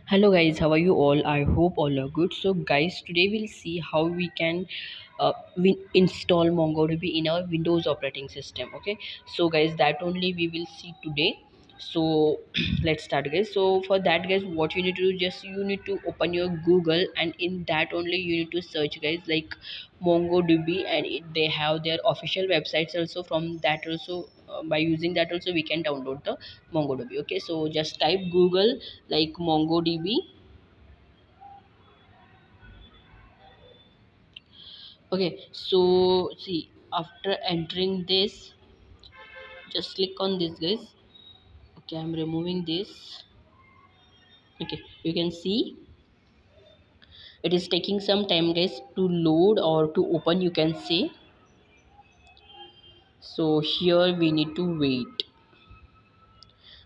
Hello guys, how are you all? I hope all are good. So guys, today we'll see how we can install MongoDB in our Windows operating system. Okay, so guys, that only we will see today. So let's start guys. So for that guys, what you need to do, just you need to open your Google, and in that only you need to search guys like MongoDB, and they have their official websites also. From that also, by using that also we can download the MongoDB. Okay, so just type Google like MongoDB. Okay, so see, after entering this, just click on this guys. Okay, I'm removing this. Okay, you can see it is taking some time guys to load or to open, you can say. So here we need to wait.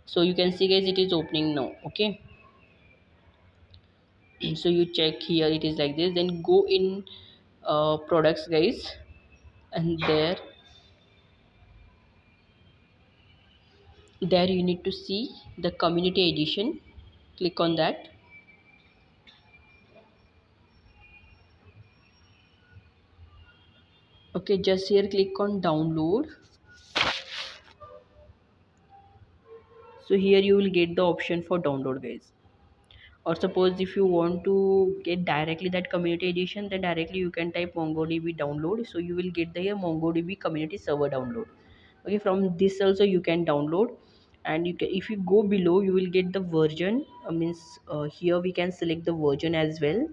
So you can see guys, it is opening now. Okay, so you check here, it is like this. Then go in products guys, and there you need to see the community edition. Click on that. Okay, just here click on download. So here you will get the option for download guys. Or suppose if you want to get directly that community edition, then directly you can type MongoDB download. So you will get the MongoDB community server download. Okay, from this also you can download. And you can, if you go below, you will get the version. Means here we can select the version as well.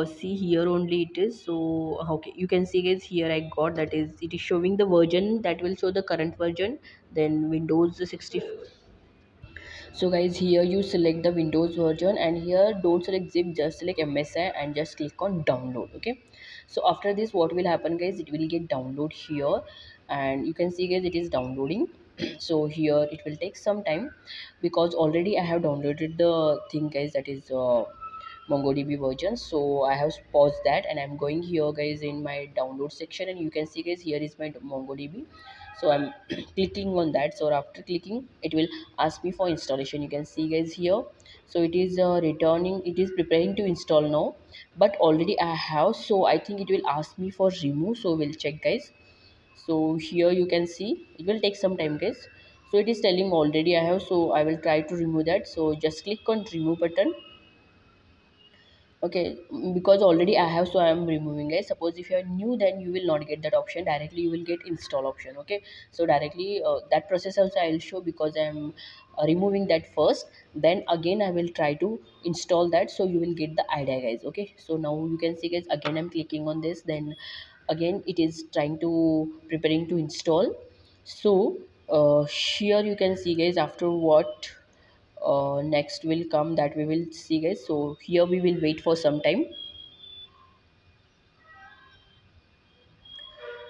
See here only it is. So okay, you can see guys, here I got, that is, it is showing the version, that will show the current version. Then Windows 60. So guys, here you select the Windows version, and here don't select zip, just select MSI and just click on download. Okay, so after this what will happen guys, it will get download here, and you can see guys, it is downloading. So here it will take some time, because already I have downloaded the thing guys, that is MongoDB version. So I have paused that, and I'm going here guys in my download section, and you can see guys, here is my MongoDB. So I'm clicking on that. So after clicking, it will ask me for installation. You can see guys here. So it is returning, it is preparing to install now, but already I have. So I think it will ask me for remove. So we'll check guys. So here you can see it will take some time guys. So it is telling already I have, so I will try to remove that. So just click on remove button. Okay, because already I have, so I am removing it. Suppose if you are new, then you will not get that option directly, you will get install option. Okay, so directly that process also I will show, because I am removing that first, then again I will try to install that. So you will get the idea guys. Okay, so now you can see guys, again I'm clicking on this, then again it is trying to preparing to install. So here you can see guys, after what next will come, that we will see guys. So here we will wait for some time.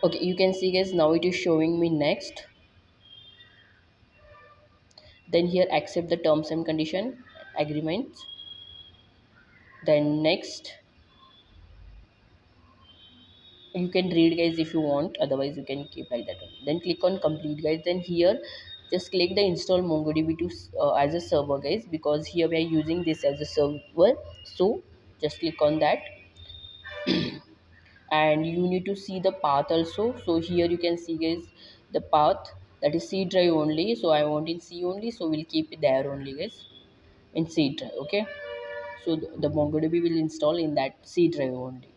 Okay, you can see guys, now it is showing me next. Then here accept the terms and condition agreements. Then next, you can read guys if you want, otherwise you can keep like that one. Then click on complete guys. Then here just click the install MongoDB to as a server guys, because here we are using this as a server. So just click on that, and you need to see the path also. So here you can see guys, the path, that is C drive only. So I want in C only, so we'll keep it there only guys, in C drive. Okay, so the MongoDB will install in that C drive only.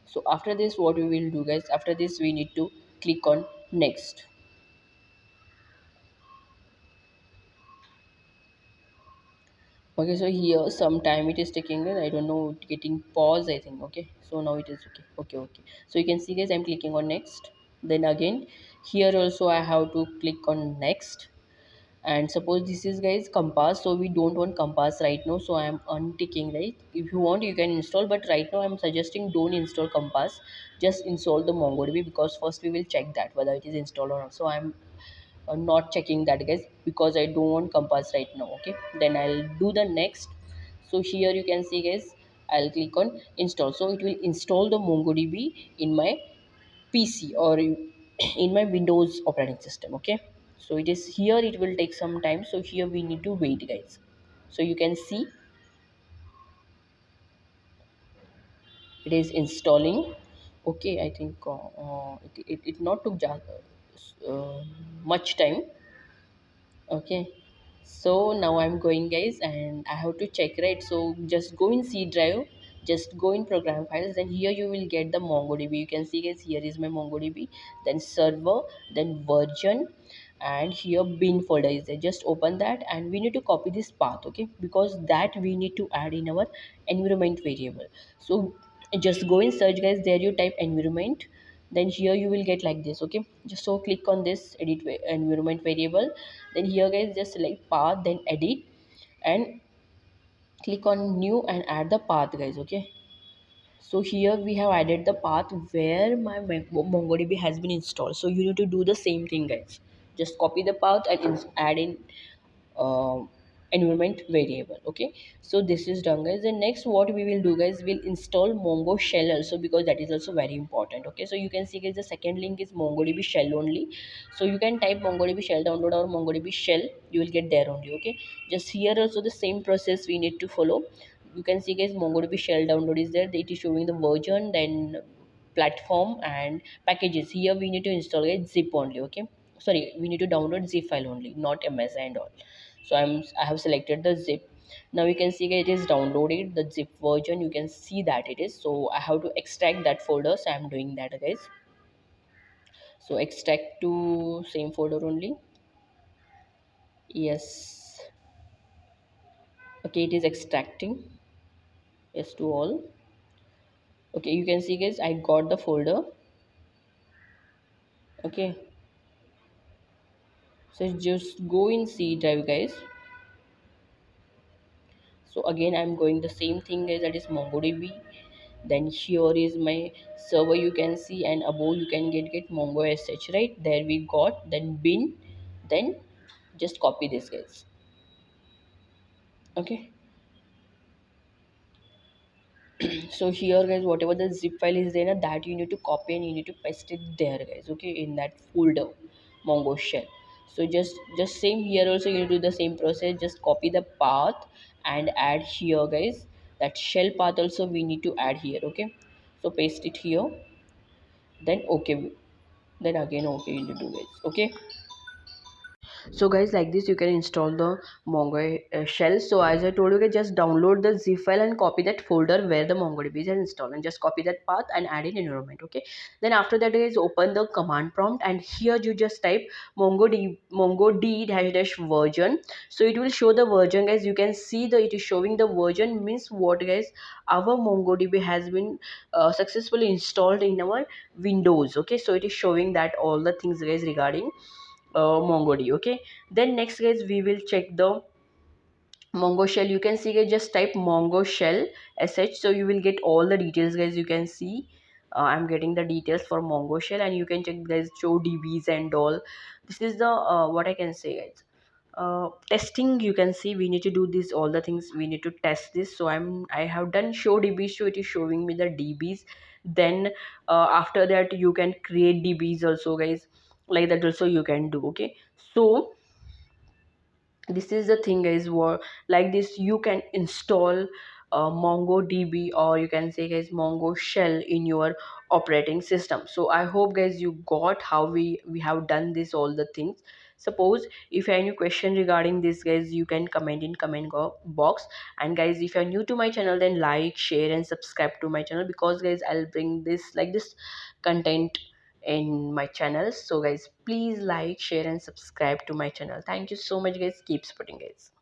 So after this what we will do guys, after this we need to click on next. Okay, so here sometime it is taking, I don't know, getting pause I think. Okay, so now it is okay. Okay, so you can see guys, I'm clicking on next. Then again here also I have to click on next. And suppose this is guys compass, so we don't want compass right now, so I am unticking, right? If you want you can install, but right now I'm suggesting don't install compass, just install the MongoDB, because first we will check that whether it is installed or not. So I'm not checking that guys, because I don't want compass right now. Okay, then I'll do the next. So here you can see guys, I'll click on install. So it will install the MongoDB in my PC or in my Windows operating system. Okay, So it is here, it will take some time, so here we need to wait guys. So you can see it is installing. Okay, I think it not took uh, much time. Okay, so now I'm going guys, and I have to check, right? So just go in C drive, just go in program files, then here you will get the MongoDB. You can see guys, here is my MongoDB, then server, then version, and here bin folder is there. Just open that, and we need to copy this path, okay, because that we need to add in our environment variable. So just go in search guys, there you type environment, then here you will get like this. Okay, just so click on this edit environment variable, then here guys just select path, then edit, and click on new and add the path guys. Okay, so here we have added the path where my MongoDB has been installed. So you need to do the same thing guys, just copy the path and add in uh, environment variable. Okay, so this is done guys. And next what we will do guys, we'll install Mongo shell also, because that is also very important. Okay, so you can see guys, the second link is MongoDB shell only. So you can type MongoDB shell download or MongoDB shell, you will get there only. Okay, just here also the same process we need to follow. You can see guys, MongoDB shell download is there, it is showing the version, then platform and packages. Here we need to install a zip only. Okay, sorry, we need to download zip file only, not ms and all. So I have selected the zip. Now you can see it is downloaded the zip version, you can see that it is. So I have to extract that folder, so I'm doing that guys. So extract to same folder only. Yes, okay, it is extracting. Yes to all. Okay, you can see guys, I got the folder. Okay, so just go in C drive guys. So again I'm going the same thing guys, that is MongoDB. Then here is my server, you can see, and above you can get Mongosh, right? There we got, then bin, then just copy this guys. Okay, so here guys, whatever the zip file is there na, that you need to copy and you need to paste it there guys. Okay, in that folder Mongo shell. So just same here also, you do the same process, just copy the path and add here guys. That shell path also we need to add here. Okay, so paste it here, then okay, then again okay you need to do guys. Okay, so guys, like this you can install the mongo shell. So as I told you guys, just download the zip file and copy that folder where the MongoDB is installed, and just copy that path and add in environment. Okay, then after that guys, open the command prompt, and here you just type mongo d dash dash version. So it will show the version guys. You can see the it is showing the version, means what guys, our MongoDB has been successfully installed in our Windows. Okay, so it is showing that all the things guys regarding MongoDB. Okay, then next guys, we will check the Mongo shell. You can see guys, just type Mongo shell sh, so you will get all the details guys. You can see I'm getting the details for Mongo shell, and you can check guys, show dbs and all. This is the what I can say guys, testing. You can see we need to do this, all the things we need to test this. So I have done show dbs, so it is showing me the dbs. Then after that you can create dbs also guys, like that also you can do. Okay, so this is the thing guys, what like this you can install MongoDB, or you can say guys Mongo shell in your operating system. So I hope guys you got how we have done this all the things. Suppose if you have any question regarding this guys, you can comment in box. And guys, if you're new to my channel, then like, share and subscribe to my channel, because guys I'll bring this like this content in my channel. So guys, please like, share and subscribe to my channel. Thank you so much guys, keep supporting guys.